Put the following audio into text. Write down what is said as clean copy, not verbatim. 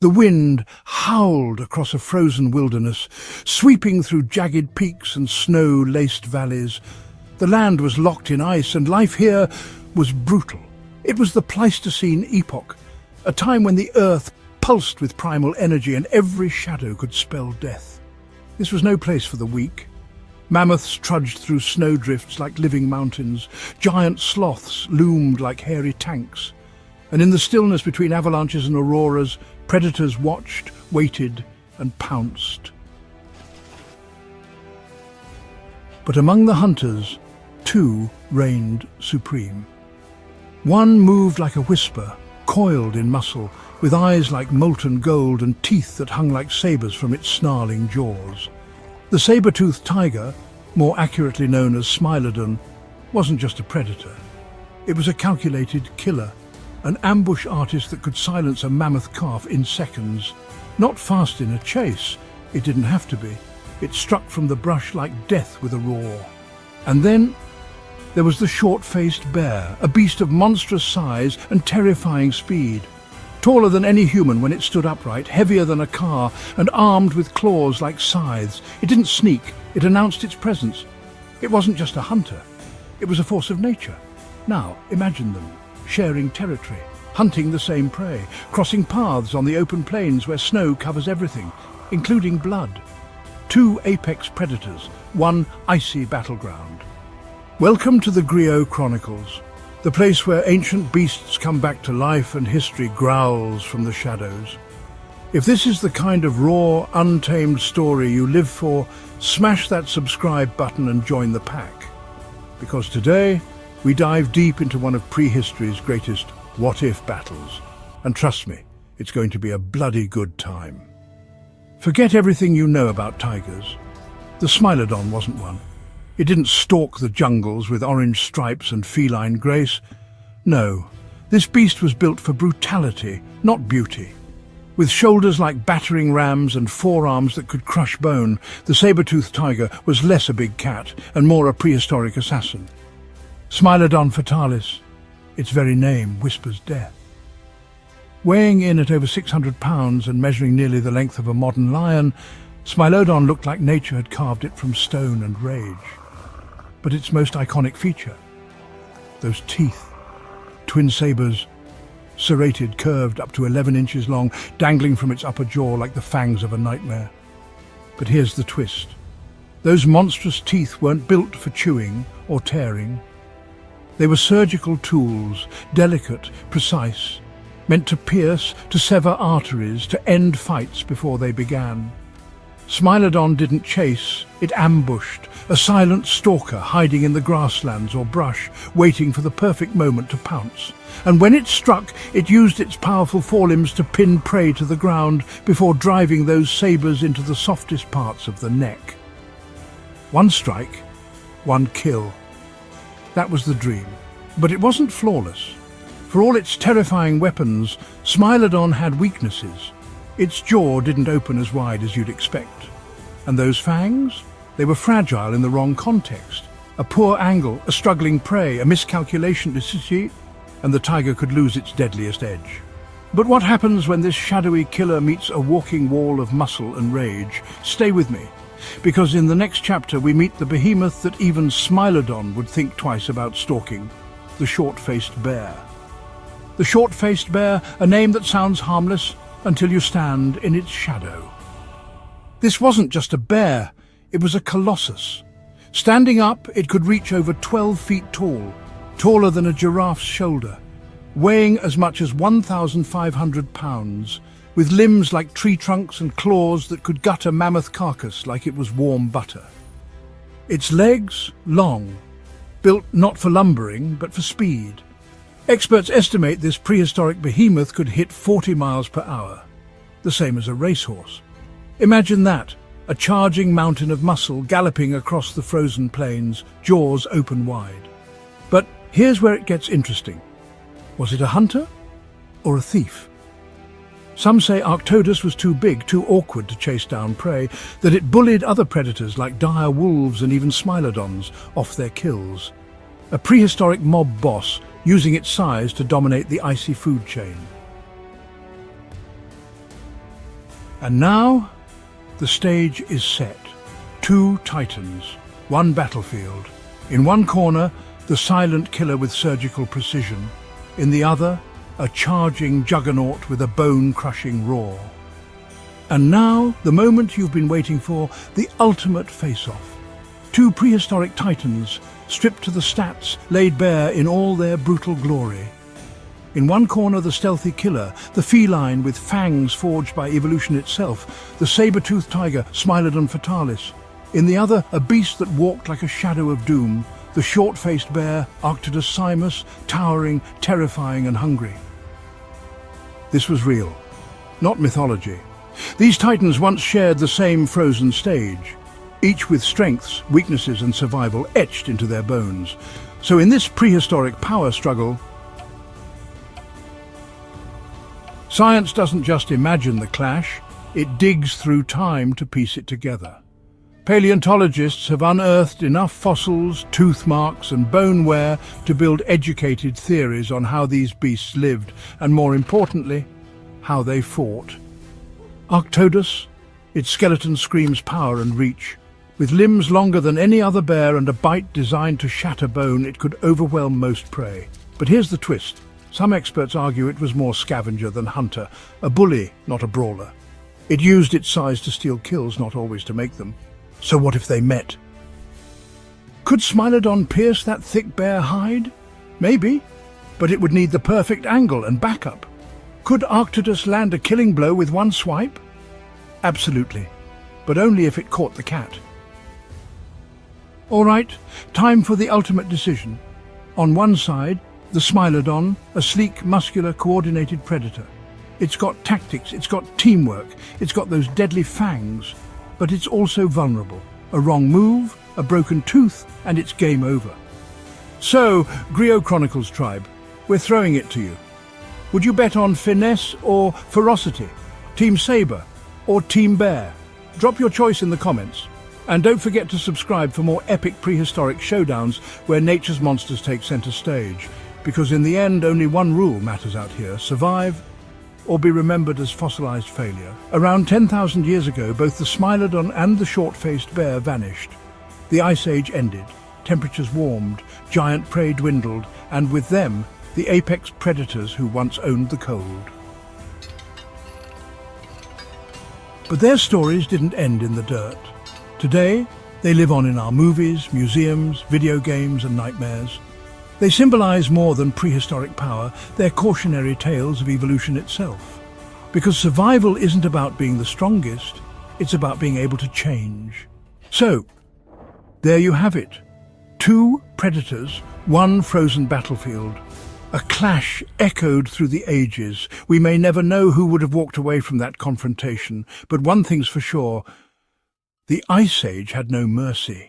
The wind howled across a frozen wilderness, sweeping through jagged peaks and snow-laced valleys. The land was locked in ice, and life here was brutal. It was the Pleistocene epoch, a time when the earth pulsed with primal energy and every shadow could spell death. This was no place for the weak. Mammoths trudged through snowdrifts like living mountains. Giant sloths loomed like hairy tanks. And in the stillness between avalanches and auroras, predators watched, waited, and pounced. But among the hunters, two reigned supreme. One moved like a whisper, coiled in muscle, with eyes like molten gold and teeth that hung like sabers from its snarling jaws. The Sabre-Tooth Tiger, more accurately known as Smilodon, wasn't just a predator. It was a calculated killer, an ambush artist that could silence a mammoth calf in seconds. Not fast in a chase, it didn't have to be. It struck from the brush like death with a roar. And then there was the short-faced bear, a beast of monstrous size and terrifying speed. Taller than any human when it stood upright, heavier than a car, and armed with claws like scythes. It didn't sneak, it announced its presence. It wasn't just a hunter, it was a force of nature. Now, imagine them, sharing territory, hunting the same prey, crossing paths on the open plains where snow covers everything, including blood. Two apex predators, one icy battleground. Welcome to the Griot Chronicles, the place where ancient beasts come back to life and history growls from the shadows. If this is the kind of raw, untamed story you live for, smash that subscribe button and join the pack. Because today, we dive deep into one of prehistory's greatest what-if battles. And trust me, it's going to be a bloody good time. Forget everything you know about tigers. The Smilodon wasn't one. It didn't stalk the jungles with orange stripes and feline grace. No, this beast was built for brutality, not beauty. With shoulders like battering rams and forearms that could crush bone, the saber-toothed tiger was less a big cat and more a prehistoric assassin. Smilodon fatalis, its very name whispers death. Weighing in at over 600 pounds and measuring nearly the length of a modern lion, Smilodon looked like nature had carved it from stone and rage. But its most iconic feature, those teeth, twin sabers, serrated, curved, up to 11 inches long, dangling from its upper jaw like the fangs of a nightmare. But here's the twist. Those monstrous teeth weren't built for chewing or tearing. They were surgical tools, delicate, precise, meant to pierce, to sever arteries, to end fights before they began. Smilodon didn't chase, it ambushed, a silent stalker hiding in the grasslands or brush, waiting for the perfect moment to pounce. And when it struck, it used its powerful forelimbs to pin prey to the ground before driving those sabers into the softest parts of the neck. One strike, one kill. That was the dream. But it wasn't flawless. For all its terrifying weapons, Smilodon had weaknesses. Its jaw didn't open as wide as you'd expect. And those fangs? They were fragile in the wrong context. A poor angle, a struggling prey, a miscalculation, and the tiger could lose its deadliest edge. But what happens when this shadowy killer meets a walking wall of muscle and rage? Stay with me, because in the next chapter we meet the behemoth that even Smilodon would think twice about stalking, the short-faced bear. The short-faced bear, a name that sounds harmless until you stand in its shadow. This wasn't just a bear, it was a colossus. Standing up, it could reach over 12 feet tall, taller than a giraffe's shoulder, weighing as much as 1,500 pounds, with limbs like tree trunks and claws that could gut a mammoth carcass like it was warm butter. Its legs, long, built not for lumbering, but for speed. Experts estimate this prehistoric behemoth could hit 40 miles per hour, the same as a racehorse. Imagine that, a charging mountain of muscle galloping across the frozen plains, jaws open wide. But here's where it gets interesting. Was it a hunter or a thief? Some say Arctodus was too big, too awkward to chase down prey, that it bullied other predators like dire wolves and even Smilodons off their kills. A prehistoric mob boss using its size to dominate the icy food chain. And now, the stage is set. Two titans, one battlefield. In one corner, the silent killer with surgical precision. In the other, a charging juggernaut with a bone-crushing roar. And now, the moment you've been waiting for, the ultimate face-off. Two prehistoric titans, stripped to the stats, laid bare in all their brutal glory. In one corner, the stealthy killer, the feline with fangs forged by evolution itself, the Sabre-Tooth Tiger, Smilodon fatalis. In the other, a beast that walked like a shadow of doom, the short-faced bear, Arctodus simus, towering, terrifying and hungry. This was real, not mythology. These titans once shared the same frozen stage, each with strengths, weaknesses and survival etched into their bones. So in this prehistoric power struggle, science doesn't just imagine the clash, it digs through time to piece it together. Paleontologists have unearthed enough fossils, tooth marks and bone wear to build educated theories on how these beasts lived and, more importantly, how they fought. Arctodus, its skeleton screams power and reach. With limbs longer than any other bear and a bite designed to shatter bone, it could overwhelm most prey. But here's the twist. Some experts argue it was more scavenger than hunter, a bully, not a brawler. It used its size to steal kills, not always to make them. So what if they met? Could Smilodon pierce that thick bear hide? Maybe, but it would need the perfect angle and backup. Could Arctodus land a killing blow with one swipe? Absolutely, but only if it caught the cat. All right, time for the ultimate decision. On one side, the Smilodon, a sleek, muscular, coordinated predator. It's got tactics, it's got teamwork, it's got those deadly fangs, but it's also vulnerable. A wrong move, a broken tooth, and it's game over. So, Griot Chronicles tribe, we're throwing it to you. Would you bet on finesse or ferocity? Team Sabre or Team Bear? Drop your choice in the comments. And don't forget to subscribe for more epic prehistoric showdowns where nature's monsters take center stage. Because in the end, only one rule matters out here: survive or be remembered as fossilized failure. Around 10,000 years ago, both the Smilodon and the short-faced bear vanished. The Ice Age ended, temperatures warmed, giant prey dwindled, and with them, the apex predators who once owned the cold. But their stories didn't end in the dirt. Today, they live on in our movies, museums, video games, and nightmares. They symbolize more than prehistoric power, they're cautionary tales of evolution itself. Because survival isn't about being the strongest, it's about being able to change. So, there you have it. Two predators, one frozen battlefield. A clash echoed through the ages. We may never know who would have walked away from that confrontation, but one thing's for sure: the Ice Age had no mercy.